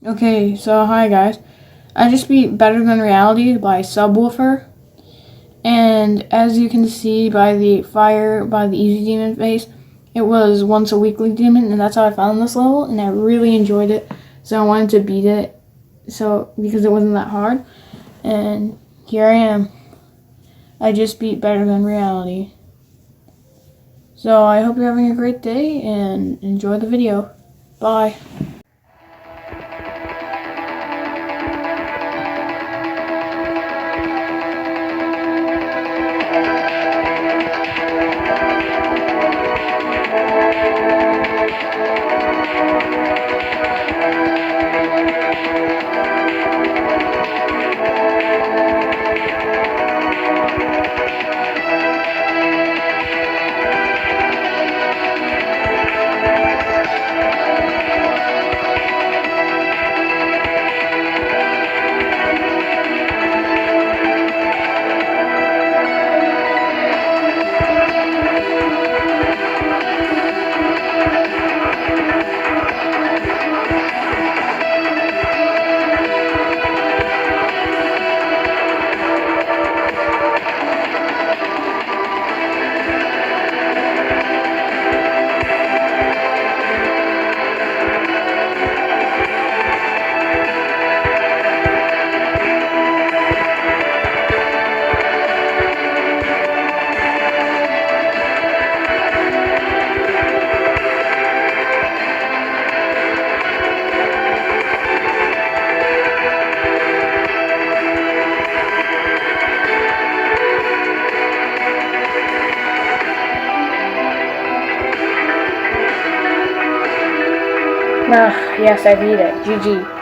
Okay, so hi guys. I just beat Better Than Reality by Subwoofer. And as you can see by the Easy Demon face, it was once a weekly demon, and that's how I found this level, and I really enjoyed it. So I wanted to beat it, because it wasn't that hard. And here I am. I just beat Better Than Reality. So I hope you're having a great day, and enjoy the video. Bye. Ah, yes, I beat it. GG.